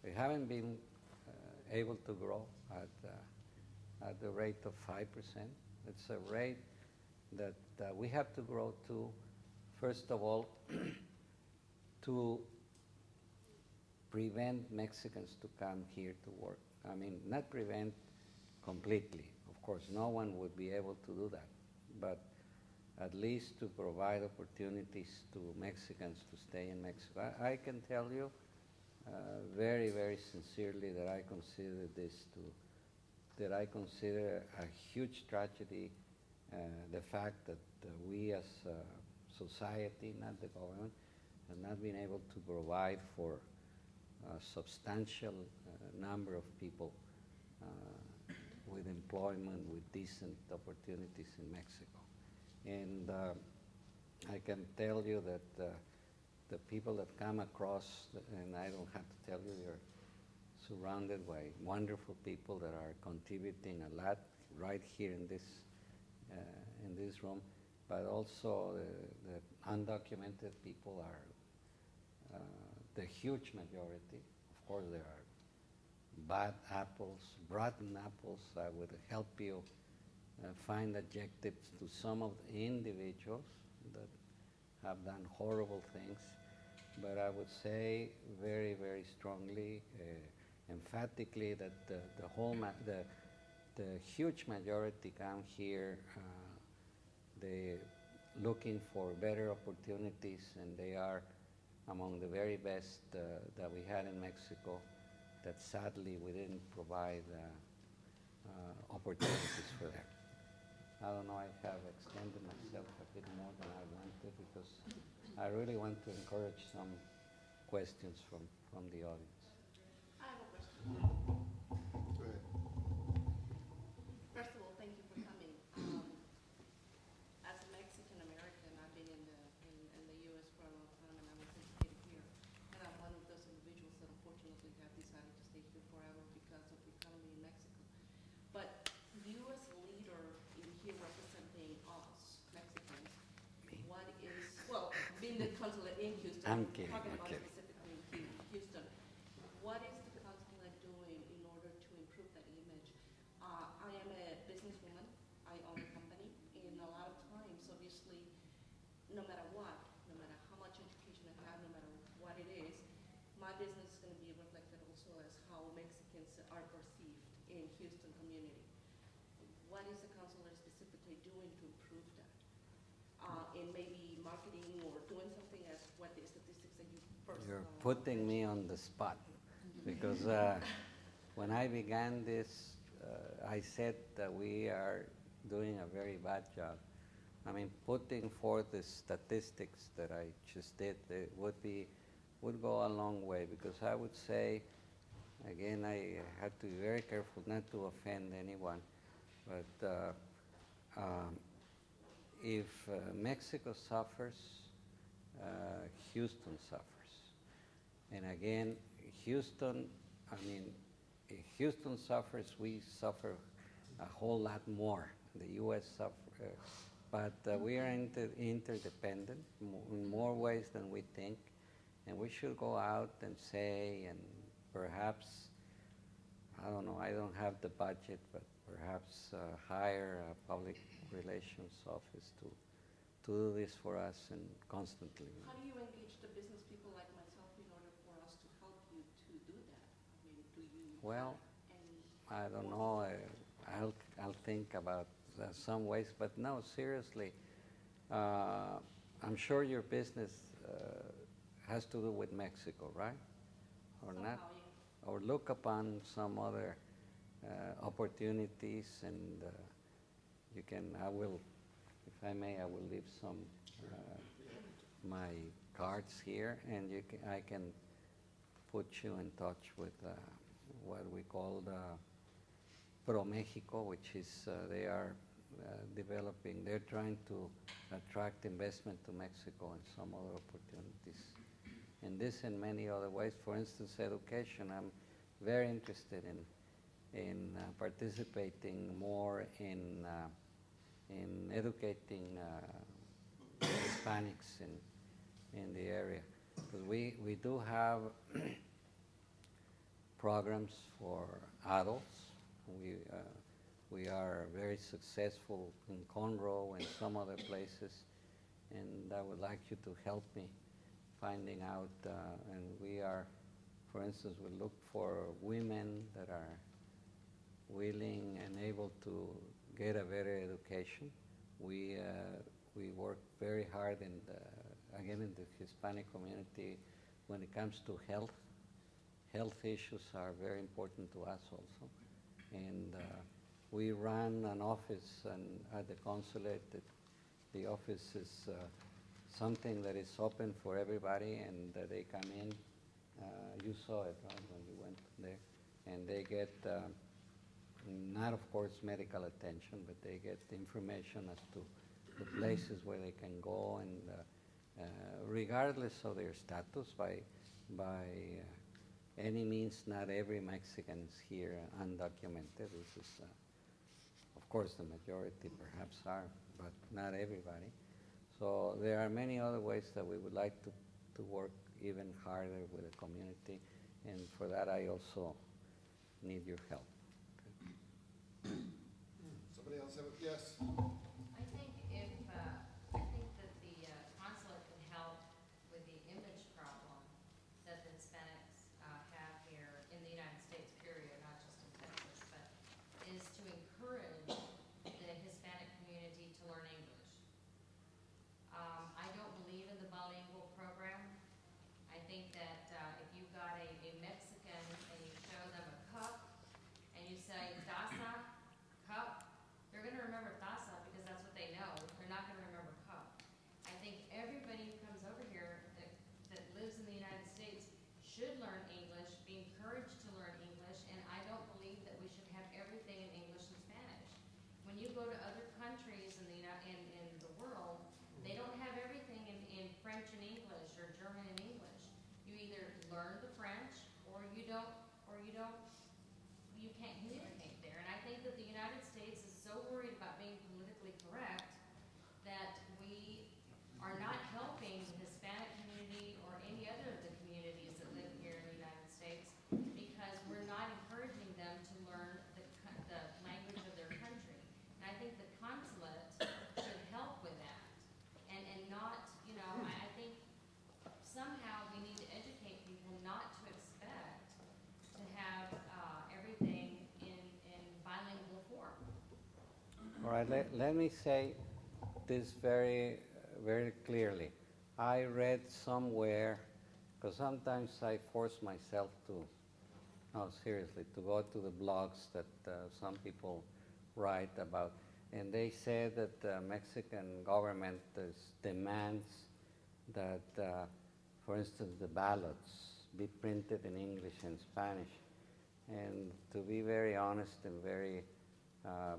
We haven't been able to grow at the rate of 5%. It's a rate that we have to grow to, first of all, to prevent Mexicans to come here to work. I mean, not prevent completely. Of course, no one would be able to do that, but at least to provide opportunities to Mexicans to stay in Mexico. I can tell you very, very sincerely that I consider a huge tragedy the fact that we as a society, not the government, have not been able to provide for a substantial number of people with employment, with decent opportunities in Mexico. And I can tell you that the people that come across, and I don't have to tell you, you're surrounded by wonderful people that are contributing a lot right here in this room, but also the undocumented people are the huge majority. Of course, there are bad apples, rotten apples. I would help you find adjectives to some of the individuals that have done horrible things, but I would say very, very strongly, emphatically, that the huge majority come here they looking for better opportunities, and they are among the very best that we had in Mexico, that sadly we didn't provide opportunities for them. I don't know, I have extended myself a bit more than I wanted because I really want to encourage some questions from the audience. I have a question. Go ahead. First of all, thank you for coming. As a Mexican American, I've been in the U.S. for a long time, and I was educated here. And I'm one of those individuals that unfortunately have decided to stay here forever because of the economy in Mexico. But you as a leader in here representing us, Mexicans, what is, well, being the consulate in Houston, I'm kidding, talking I'm about kidding. specifically in Houston, what is the consulate doing in order to improve that image? I am a businesswoman. I own a company, and a lot of times, obviously, no matter what, no matter how much education I have, no matter what it is, my business is going to be reflected also as how Mexicans are perceived in Houston community. What is the consulate specifically doing to improve that? In maybe marketing or doing something as what the statistics that you first You're putting me on the spot because when I began this, I said that we are doing a very bad job. I mean, putting forth the statistics that I just did would go a long way, because I would say, again, I had to be very careful not to offend anyone, but if Mexico suffers, Houston suffers. And again, Houston, I mean, if Houston suffers, we suffer a whole lot more. The U.S. suffers, but we are interdependent in more ways than we think, and we should go out and say, and perhaps, I don't know, I don't have the budget, but perhaps hire a public relations office to do this for us and constantly. How do you engage the business people like myself in order for us to help you to do that? I mean, do you? Well, I don't know. I'll think about some ways, but no, seriously. I'm sure your business has to do with Mexico, right? Or somehow, not? yeah. Or look upon some other opportunities, and you can. I will, if I may, I will leave some my cards here, and I can put you in touch with what we call the Pro Mexico, which is they are developing. They're trying to attract investment to Mexico and some other opportunities. And this in many other ways. For instance, education. I'm very interested in participating more in educating Hispanics in the area, because we do have programs for adults. We, uh, we are very successful in Conroe and some other places, and I would like you to help me finding out. And we are, for instance, we look for women that are willing and able to get a better education. We work very hard in the, again, in the Hispanic community when it comes to health. Health issues are very important to us also. And we run an office at the consulate. The office is something that is open for everybody, and they come in. You saw it, right, when you went there. And they get, not of course medical attention, but they get information as to the places where they can go, and regardless of their status, by any means, not every Mexican is here undocumented. This is, of course, the majority perhaps are, but not everybody. So there are many other ways that we would like to work even harder with the community, and for that I also need your help. Somebody else have a, yes? I think I think that the consulate can help with the image problem that the Hispanics have here in the United States, period, not just in Texas, but is to encourage the Hispanic community to learn English. I don't believe in the bilingual program. I think that if you've got a Mexican and you show them a cup and you say, taza, cup, they're going to remember taza because that's what they know. They're not going to remember cup. I think everybody who comes over here that lives in the United States should learn English, be encouraged to learn English, and I don't believe that we should have everything in English and Spanish. When you go to other countries in the world, they don't have everything in French and English or German and English. You either learn the French or you can't communicate there. And I think that the United States is so worried about being politically correct that we are not helping the Hispanic community or any other of the communities that live here in the United States because we're not encouraging them to learn the language of their country. And I think the consulate should help with that. And not, I think somehow we need to educate people not to expect to have everything in bilingual form. All right, let me say this very, very clearly. I read somewhere, because sometimes I force myself to, no, seriously, to go to the blogs that some people write about, and they say that the Mexican government demands that, for instance, the ballots be printed in English and Spanish. And to be very honest and very